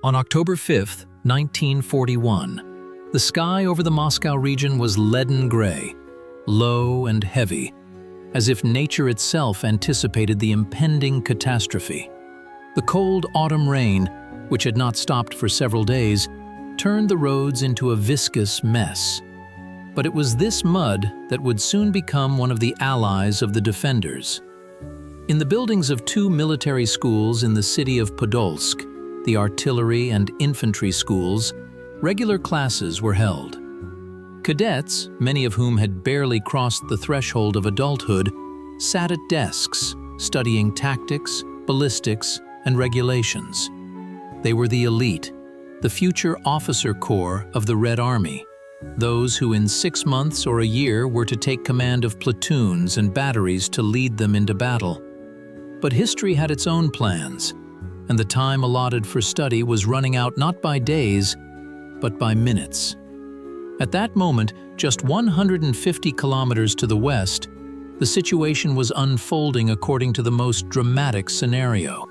On October 5, 1941, the sky over the Moscow region was leaden gray, low and heavy, as if nature itself anticipated the impending catastrophe. The cold autumn rain, which had not stopped for several days, turned the roads into a viscous mess. But it was this mud that would soon become one of the allies of the defenders. In the buildings of two military schools in the city of Podolsk, the artillery and infantry schools, regular classes were held. Cadets, many of whom had barely crossed the threshold of adulthood, sat at desks, studying tactics, ballistics, and regulations. They were the elite, the future officer corps of the Red Army, those who in 6 months or a year were to take command of platoons and batteries to lead them into battle. But history had its own plans, and the time allotted for study was running out not by days, but by minutes. At that moment, just 150 kilometers to the west, the situation was unfolding according to the most dramatic scenario.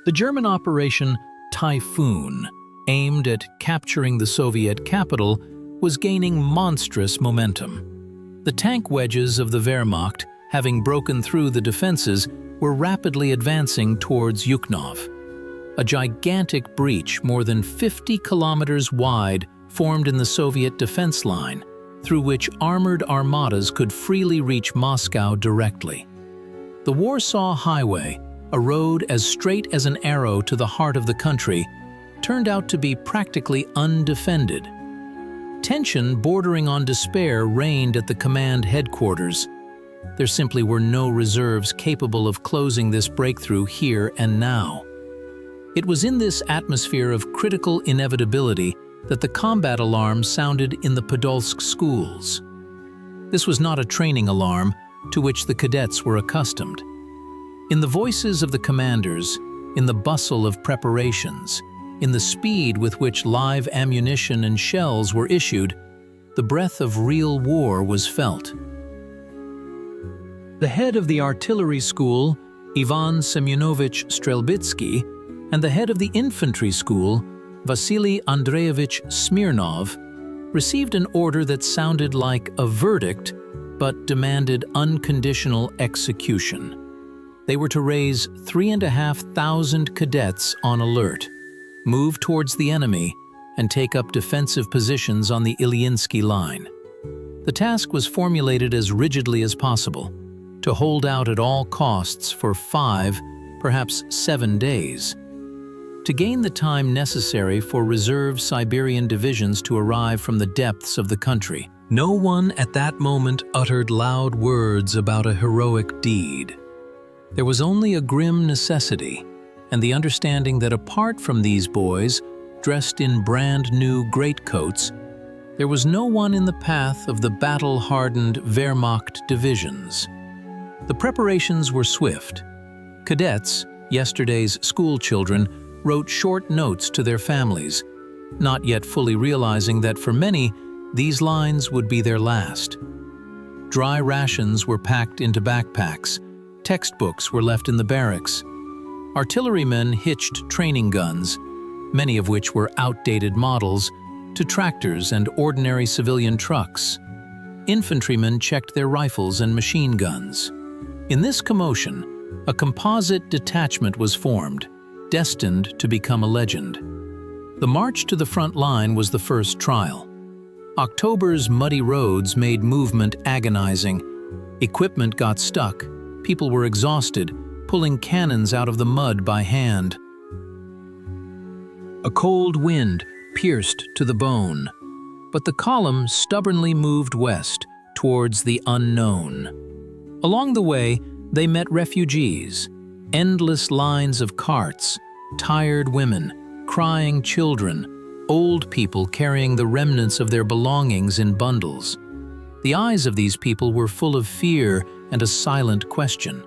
The German Operation Typhoon, aimed at capturing the Soviet capital, was gaining monstrous momentum. The tank wedges of the Wehrmacht, having broken through the defenses, were rapidly advancing towards Yukhnov. A gigantic breach more than 50 kilometers wide formed in the Soviet defense line, through which armored armadas could freely reach Moscow directly. The Warsaw Highway, a road as straight as an arrow to the heart of the country, turned out to be practically undefended. Tension bordering on despair reigned at the command headquarters. There simply were no reserves capable of closing this breakthrough here and now. It was in this atmosphere of critical inevitability that the combat alarm sounded in the Podolsk schools. This was not a training alarm to which the cadets were accustomed. In the voices of the commanders, in the bustle of preparations, in the speed with which live ammunition and shells were issued, the breath of real war was felt. The head of the artillery school, Ivan Semyonovich Strelbitsky, and the head of the infantry school, Vasily Andreevich Smirnov, received an order that sounded like a verdict but demanded unconditional execution. They were to raise 3,500 cadets on alert, move towards the enemy, and take up defensive positions on the Ilyinsky line. The task was formulated as rigidly as possible, to hold out at all costs for 5, perhaps 7 days. To gain the time necessary for reserve Siberian divisions to arrive from the depths of the country. No one at that moment uttered loud words about a heroic deed. There was only a grim necessity, and the understanding that apart from these boys, dressed in brand-new greatcoats, there was no one in the path of the battle-hardened Wehrmacht divisions. The preparations were swift. Cadets, yesterday's school children, wrote short notes to their families, not yet fully realizing that for many, these lines would be their last. Dry rations were packed into backpacks. Textbooks were left in the barracks. Artillerymen hitched training guns, many of which were outdated models, to tractors and ordinary civilian trucks. Infantrymen checked their rifles and machine guns. In this commotion, a composite detachment was formed, destined to become a legend. The march to the front line was the first trial. October's muddy roads made movement agonizing. Equipment got stuck. People were exhausted, pulling cannons out of the mud by hand. A cold wind pierced to the bone, but the column stubbornly moved west towards the unknown. Along the way, they met refugees, endless lines of carts, tired women, crying children, old people carrying the remnants of their belongings in bundles. The eyes of these people were full of fear and a silent question.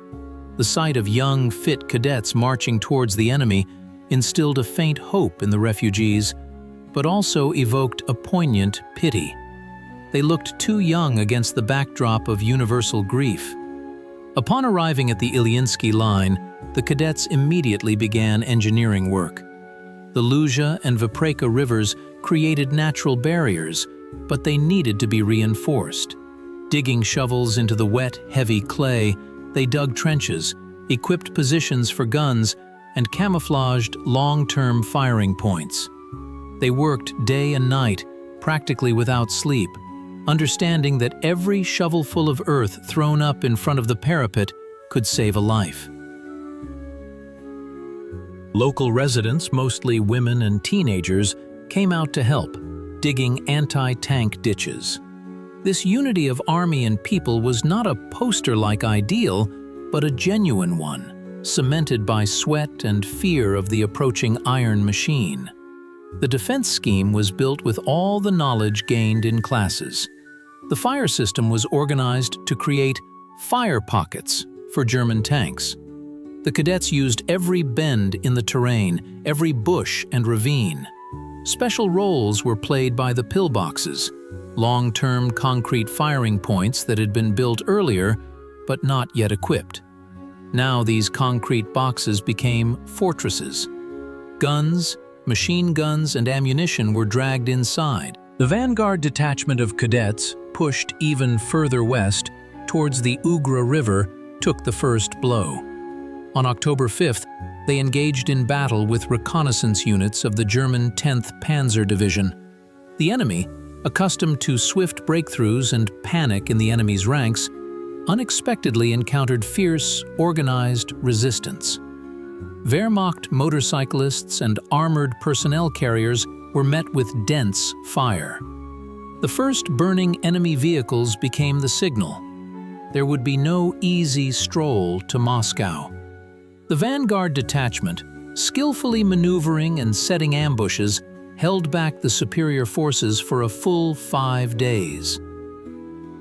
The sight of young, fit cadets marching towards the enemy instilled a faint hope in the refugees, but also evoked a poignant pity. They looked too young against the backdrop of universal grief. Upon arriving at the Ilyinsky line, the cadets immediately began engineering work. The Luzha and Vipreka rivers created natural barriers, but they needed to be reinforced. Digging shovels into the wet, heavy clay, they dug trenches, equipped positions for guns, and camouflaged long-term firing points. They worked day and night, practically without sleep, understanding that every shovelful of earth thrown up in front of the parapet could save a life. Local residents, mostly women and teenagers, came out to help, digging anti-tank ditches. This unity of army and people was not a poster-like ideal, but a genuine one, cemented by sweat and fear of the approaching iron machine. The defense scheme was built with all the knowledge gained in classes. The fire system was organized to create fire pockets for German tanks. The cadets used every bend in the terrain, every bush and ravine. Special roles were played by the pillboxes, long-term concrete firing points that had been built earlier but not yet equipped. Now these concrete boxes became fortresses. Guns, machine guns, and ammunition were dragged inside. The vanguard detachment of cadets, pushed even further west towards the Ugra River, took the first blow. On October 5th, they engaged in battle with reconnaissance units of the German 10th Panzer Division. The enemy, accustomed to swift breakthroughs and panic in the enemy's ranks, unexpectedly encountered fierce, organized resistance. Wehrmacht motorcyclists and armored personnel carriers were met with dense fire. The first burning enemy vehicles became the signal. There would be no easy stroll to Moscow. The vanguard detachment, skillfully maneuvering and setting ambushes, held back the superior forces for a full 5 days.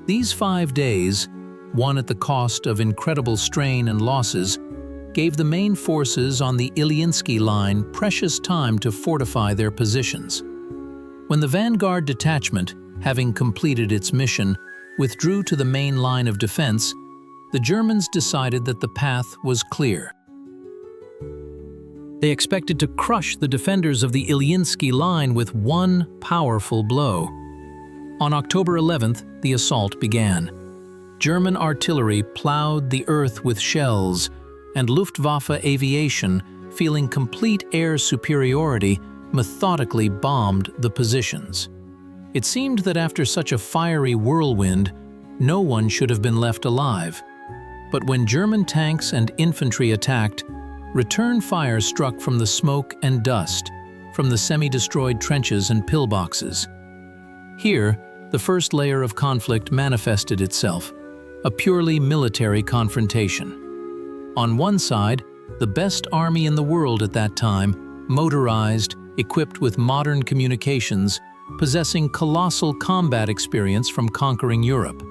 These 5 days, won at the cost of incredible strain and losses, gave the main forces on the Ilyinsky line precious time to fortify their positions. When the vanguard detachment, having completed its mission, withdrew to the main line of defense, the Germans decided that the path was clear. They expected to crush the defenders of the Ilyinsky line with one powerful blow. On October 11th, the assault began. German artillery plowed the earth with shells, and Luftwaffe aviation, feeling complete air superiority, methodically bombed the positions. It seemed that after such a fiery whirlwind, no one should have been left alive. But when German tanks and infantry attacked, return fire struck from the smoke and dust, from the semi-destroyed trenches and pillboxes. Here, the first layer of conflict manifested itself, a purely military confrontation. On one side, the best army in the world at that time, motorized, equipped with modern communications, possessing colossal combat experience from conquering Europe.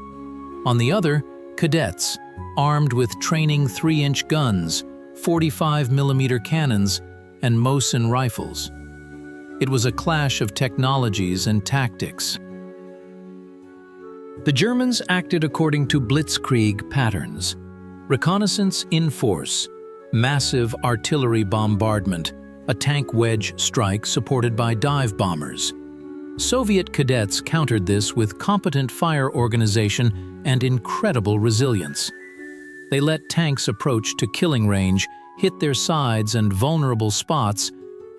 On the other, cadets, armed with training 3-inch guns, 45mm cannons, and Mosin rifles. It was a clash of technologies and tactics. The Germans acted according to blitzkrieg patterns. Reconnaissance in force, massive artillery bombardment, a tank wedge strike supported by dive bombers. Soviet cadets countered this with competent fire organization and incredible resilience. They let tanks approach to killing range, hit their sides and vulnerable spots,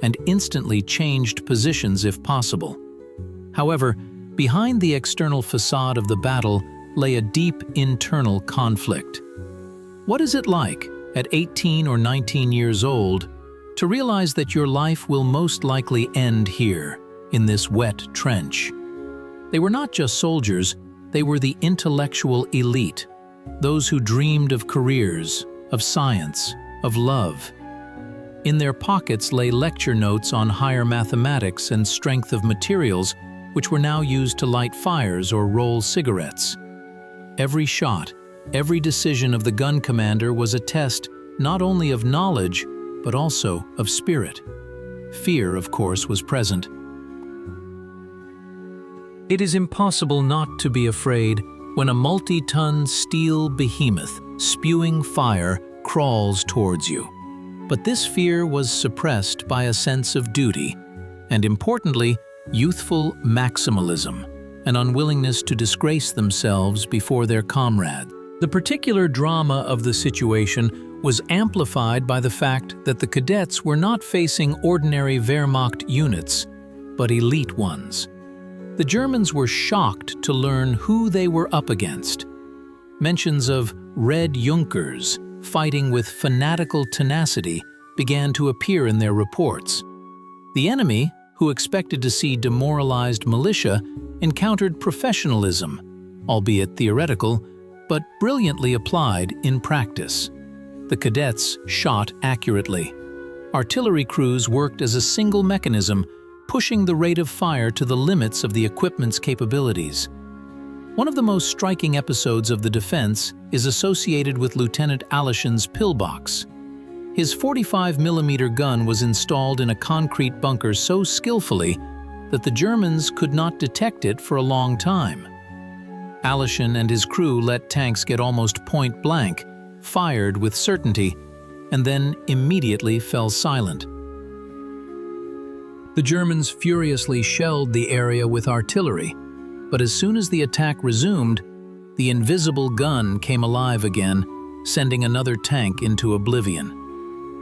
and instantly changed positions if possible. However, behind the external facade of the battle lay a deep internal conflict. What is it like, at 18 or 19 years old, to realize that your life will most likely end here, in this wet trench? They were not just soldiers, they were the intellectual elite, those who dreamed of careers, of science, of love. In their pockets lay lecture notes on higher mathematics and strength of materials, which were now used to light fires or roll cigarettes. Every shot, every decision of the gun commander was a test not only of knowledge, but also of spirit. Fear, of course, was present. It is impossible not to be afraid when a multi-ton steel behemoth spewing fire, crawls towards you. But this fear was suppressed by a sense of duty, and importantly, youthful maximalism, an unwillingness to disgrace themselves before their comrades. The particular drama of the situation was amplified by the fact that the cadets were not facing ordinary Wehrmacht units, but elite ones. The Germans were shocked to learn who they were up against. Mentions of Red Junkers fighting with fanatical tenacity began to appear in their reports. The enemy, who expected to see demoralized militia, encountered professionalism, albeit theoretical, but brilliantly applied in practice. The cadets shot accurately. Artillery crews worked as a single mechanism, pushing the rate of fire to the limits of the equipment's capabilities. One of the most striking episodes of the defense is associated with Lieutenant Alishin's pillbox. His 45mm gun was installed in a concrete bunker so skillfully that the Germans could not detect it for a long time. Alishin and his crew let tanks get almost point blank, fired with certainty, and then immediately fell silent. The Germans furiously shelled the area with artillery, but as soon as the attack resumed, the invisible gun came alive again, sending another tank into oblivion.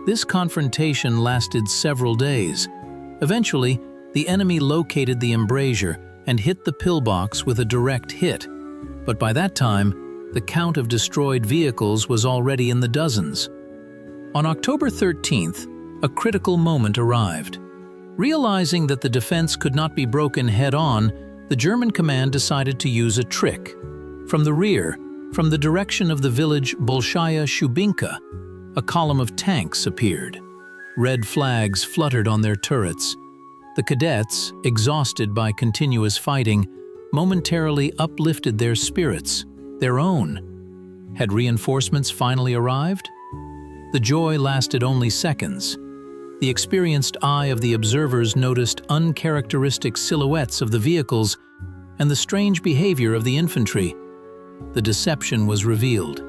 This confrontation lasted several days. Eventually, the enemy located the embrasure and hit the pillbox with a direct hit, but by that time, the count of destroyed vehicles was already in the dozens. On October 13th, a critical moment arrived. Realizing that the defense could not be broken head-on, the German command decided to use a trick. From the rear, from the direction of the village Bolshaya Shubinka, a column of tanks appeared. Red flags fluttered on their turrets. The cadets, exhausted by continuous fighting, momentarily uplifted their spirits, their own. Had reinforcements finally arrived? The joy lasted only seconds. The experienced eye of the observers noticed uncharacteristic silhouettes of the vehicles and the strange behavior of the infantry. The deception was revealed.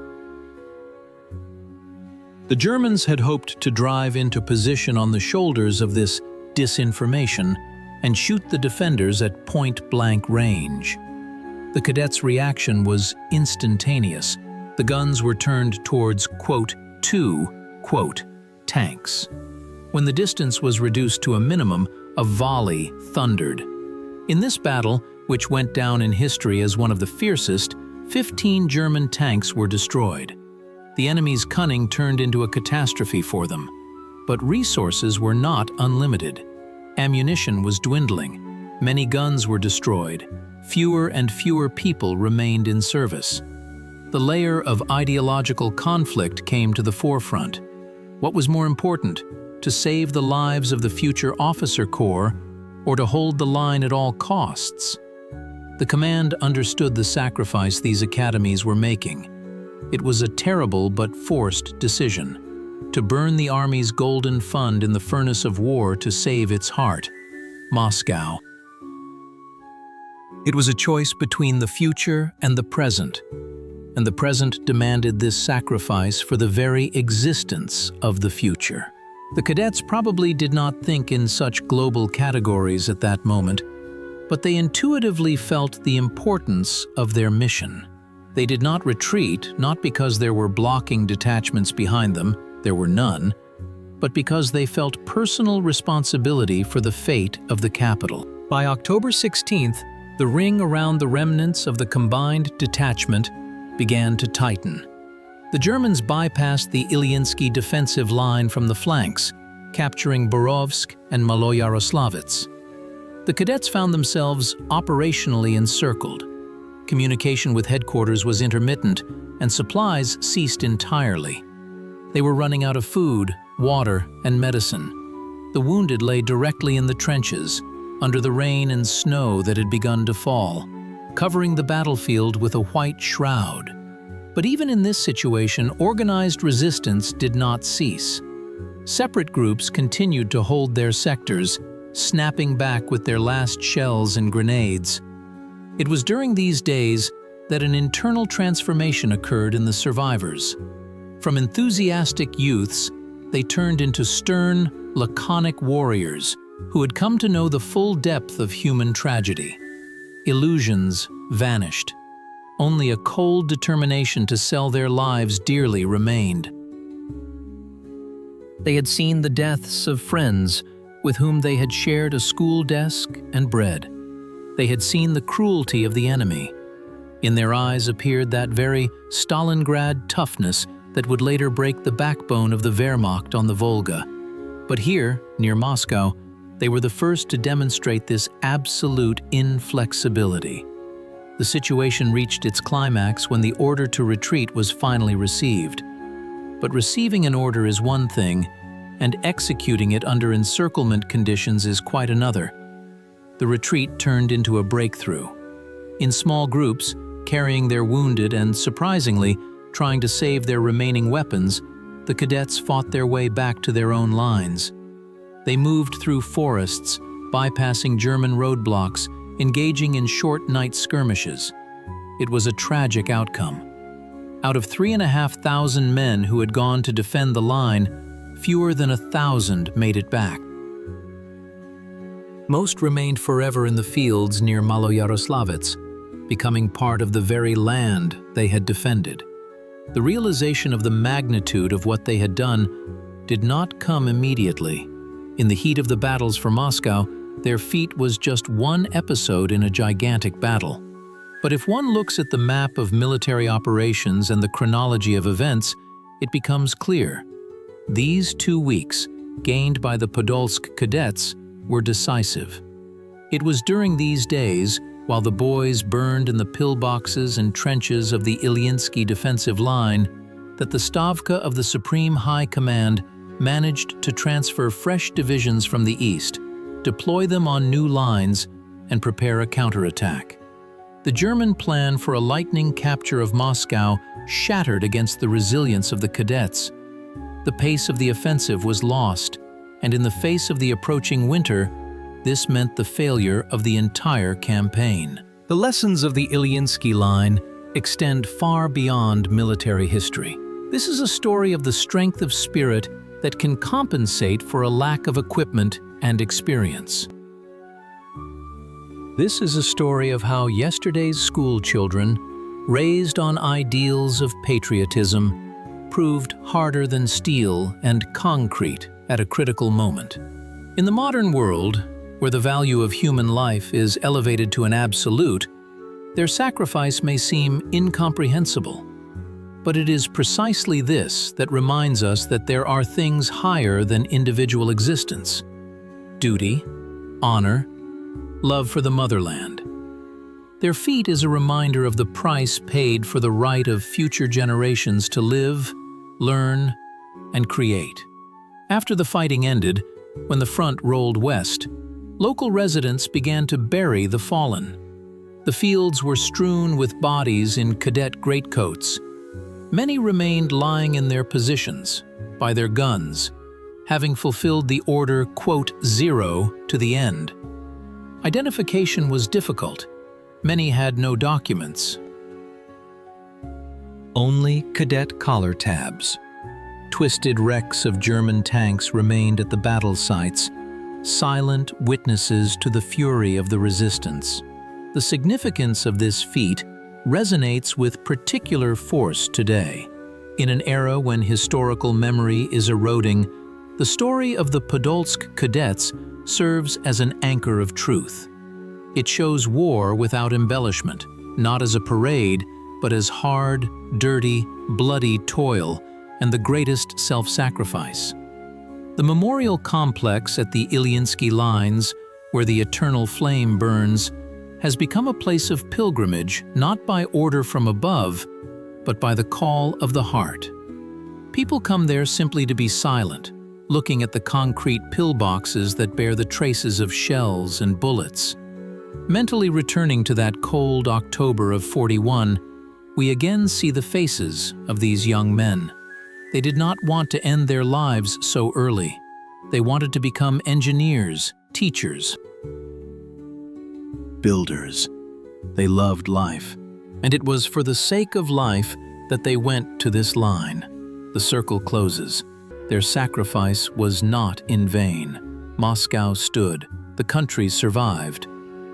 The Germans had hoped to drive into position on the shoulders of this disinformation and shoot the defenders at point-blank range. The cadets' reaction was instantaneous. The guns were turned towards, quote, two, quote, tanks. When the distance was reduced to a minimum, a volley thundered. In this battle, which went down in history as one of the fiercest, 15 German tanks were destroyed. The enemy's cunning turned into a catastrophe for them. But resources were not unlimited. Ammunition was dwindling. Many guns were destroyed. Fewer and fewer people remained in service. The layer of ideological conflict came to the forefront. What was more important, to save the lives of the future officer corps or to hold the line at all costs? The command understood the sacrifice these academies were making. It was a terrible but forced decision, to burn the army's golden fund in the furnace of war to save its heart, Moscow. It was a choice between the future and the present demanded this sacrifice for the very existence of the future. The cadets probably did not think in such global categories at that moment, but they intuitively felt the importance of their mission. They did not retreat, not because there were blocking detachments behind them, there were none, but because they felt personal responsibility for the fate of the capital. By October 16th, the ring around the remnants of the combined detachment began to tighten. The Germans bypassed the Ilyinsky defensive line from the flanks, capturing Borovsk and Maloyaroslavets. The cadets found themselves operationally encircled. Communication with headquarters was intermittent, and supplies ceased entirely. They were running out of food, water, and medicine. The wounded lay directly in the trenches, under the rain and snow that had begun to fall, covering the battlefield with a white shroud. But even in this situation, organized resistance did not cease. Separate groups continued to hold their sectors, snapping back with their last shells and grenades. It was during these days that an internal transformation occurred in the survivors. From enthusiastic youths, they turned into stern, laconic warriors who had come to know the full depth of human tragedy. Illusions vanished. Only a cold determination to sell their lives dearly remained. They had seen the deaths of friends with whom they had shared a school desk and bread. They had seen the cruelty of the enemy. In their eyes appeared that very Stalingrad toughness that would later break the backbone of the Wehrmacht on the Volga. But here, near Moscow, they were the first to demonstrate this absolute inflexibility. The situation reached its climax when the order to retreat was finally received. But receiving an order is one thing, and executing it under encirclement conditions is quite another. The retreat turned into a breakthrough. In small groups, carrying their wounded and, surprisingly, trying to save their remaining weapons, the cadets fought their way back to their own lines. They moved through forests, bypassing German roadblocks, engaging in short night skirmishes. It was a tragic outcome. Out of 3,500 men who had gone to defend the line, fewer than 1,000 made it back. Most remained forever in the fields near Maloyaroslavets, becoming part of the very land they had defended. The realization of the magnitude of what they had done did not come immediately. In the heat of the battles for Moscow, their feat was just one episode in a gigantic battle. But if one looks at the map of military operations and the chronology of events, it becomes clear. These 2 weeks, gained by the Podolsk cadets, were decisive. It was during these days, while the boys burned in the pillboxes and trenches of the Ilyinsky defensive line, that the Stavka of the Supreme High Command managed to transfer fresh divisions from the east, deploy them on new lines, and prepare a counterattack. The German plan for a lightning capture of Moscow shattered against the resilience of the cadets. The pace of the offensive was lost, and in the face of the approaching winter, this meant the failure of the entire campaign. The lessons of the Ilyinsky line extend far beyond military history. This is a story of the strength of spirit that can compensate for a lack of equipment and experience. This is a story of how yesterday's school children, raised on ideals of patriotism, proved harder than steel and concrete at a critical moment. In the modern world, where the value of human life is elevated to an absolute, their sacrifice may seem incomprehensible. But it is precisely this that reminds us that there are things higher than individual existence: duty, honor, love for the motherland. Their feat is a reminder of the price paid for the right of future generations to live, learn, and create. After the fighting ended, when the front rolled west, local residents began to bury the fallen. The fields were strewn with bodies in cadet greatcoats. Many remained lying in their positions, by their guns, having fulfilled the order "0" to the end. Identification was difficult. Many had no documents. Only cadet collar tabs. Twisted wrecks of German tanks remained at the battle sites, silent witnesses to the fury of the resistance. The significance of this feat resonates with particular force today. In an era when historical memory is eroding, the story of the Podolsk cadets serves as an anchor of truth. It shows war without embellishment, not as a parade, but as hard, dirty, bloody toil and the greatest self-sacrifice. The memorial complex at the Ilyinsky lines, where the eternal flame burns, has become a place of pilgrimage not by order from above, but by the call of the heart. People come there simply to be silent, looking at the concrete pillboxes that bear the traces of shells and bullets. Mentally returning to that cold October of '41, we again see the faces of these young men. They did not want to end their lives so early. They wanted to become engineers, teachers, builders. They loved life. And it was for the sake of life that they went to this line. The circle closes. Their sacrifice was not in vain. Moscow stood. The country survived.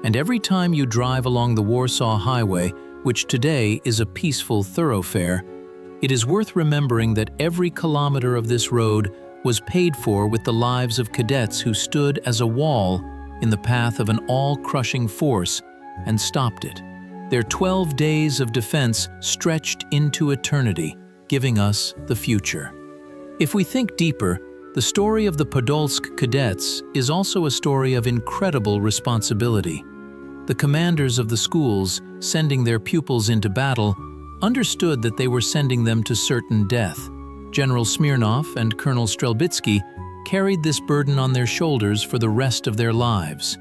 And every time you drive along the Warsaw Highway, which today is a peaceful thoroughfare, it is worth remembering that every kilometer of this road was paid for with the lives of cadets who stood as a wall in the path of an all-crushing force and stopped it. Their 12 days of defense stretched into eternity, giving us the future. If we think deeper, the story of the Podolsk cadets is also a story of incredible responsibility. The commanders of the schools, sending their pupils into battle, understood that they were sending them to certain death. General Smirnov and Colonel Strelbitsky carried this burden on their shoulders for the rest of their lives.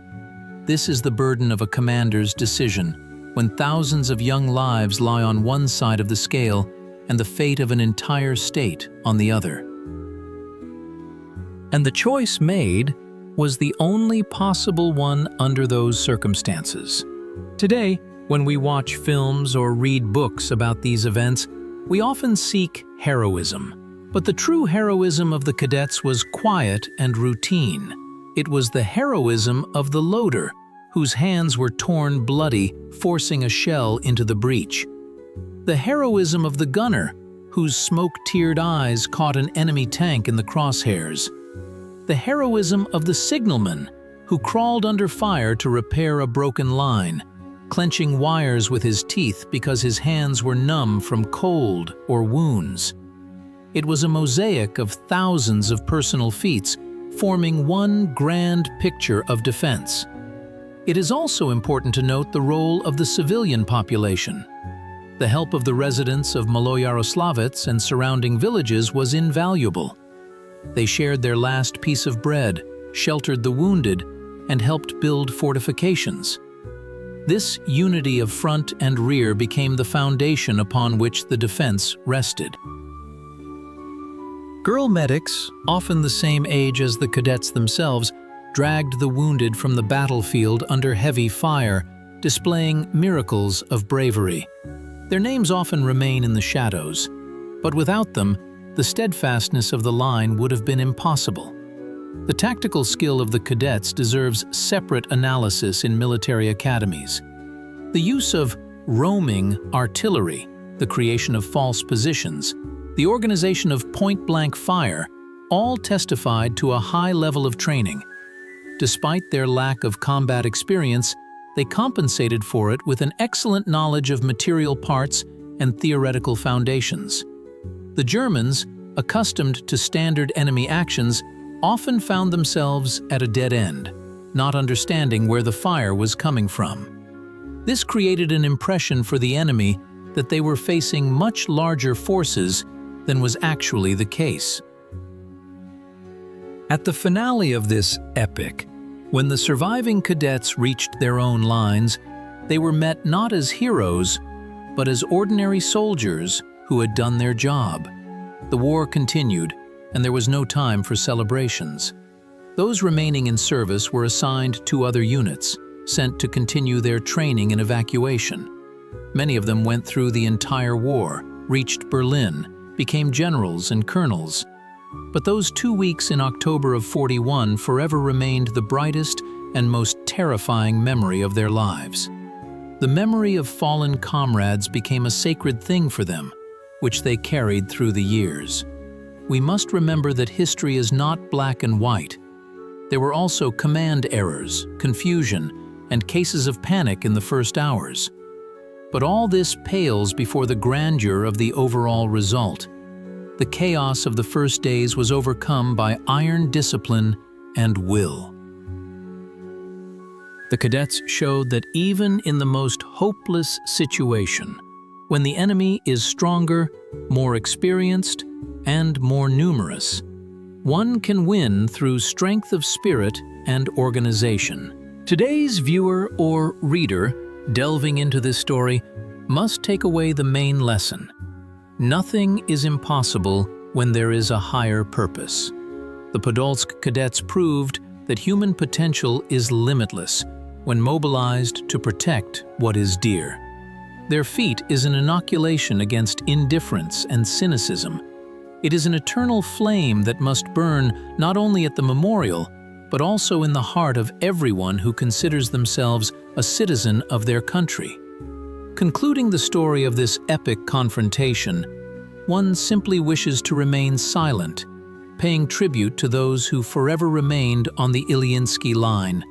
This is the burden of a commander's decision, when thousands of young lives lie on one side of the scale and the fate of an entire state on the other. And the choice made was the only possible one under those circumstances. Today, when we watch films or read books about these events, we often seek heroism. But the true heroism of the cadets was quiet and routine. It was the heroism of the loader, whose hands were torn bloody, forcing a shell into the breach. The heroism of the gunner, whose smoke-teared eyes caught an enemy tank in the crosshairs. The heroism of the signalman, who crawled under fire to repair a broken line, clenching wires with his teeth because his hands were numb from cold or wounds. It was a mosaic of thousands of personal feats, forming one grand picture of defense. It is also important to note the role of the civilian population. The help of the residents of Maloyaroslavets and surrounding villages was invaluable. They shared their last piece of bread, sheltered the wounded, and helped build fortifications. This unity of front and rear became the foundation upon which the defense rested. Girl medics, often the same age as the cadets themselves, dragged the wounded from the battlefield under heavy fire, displaying miracles of bravery. Their names often remain in the shadows, but without them, the steadfastness of the line would have been impossible. The tactical skill of the cadets deserves separate analysis in military academies. The use of roaming artillery, the creation of false positions, the organization of point-blank fire, all testified to a high level of training. Despite their lack of combat experience, they compensated for it with an excellent knowledge of material parts and theoretical foundations. The Germans, accustomed to standard enemy actions, often found themselves at a dead end, not understanding where the fire was coming from. This created an impression for the enemy that they were facing much larger forces than was actually the case. At the finale of this epic, when the surviving cadets reached their own lines, they were met not as heroes, but as ordinary soldiers who had done their job. The war continued, and there was no time for celebrations. Those remaining in service were assigned to other units, sent to continue their training and evacuation. Many of them went through the entire war, reached Berlin, became generals and colonels. But those 2 weeks in October of '41 forever remained the brightest and most terrifying memory of their lives. The memory of fallen comrades became a sacred thing for them, which they carried through the years. We must remember that history is not black and white. There were also command errors, confusion, and cases of panic in the first hours. But all this pales before the grandeur of the overall result. The chaos of the first days was overcome by iron discipline and will. The cadets showed that even in the most hopeless situation, when the enemy is stronger, more experienced, and more numerous, one can win through strength of spirit and organization. Today's viewer or reader, delving into this story, must take away the main lesson. Nothing is impossible when there is a higher purpose. The Podolsk cadets proved that human potential is limitless when mobilized to protect what is dear. Their feat is an inoculation against indifference and cynicism. It is an eternal flame that must burn not only at the memorial, but also in the heart of everyone who considers themselves a citizen of their country. Concluding the story of this epic confrontation, one simply wishes to remain silent, paying tribute to those who forever remained on the Ilyinsky line,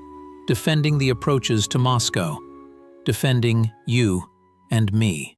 defending the approaches to Moscow, defending you and me.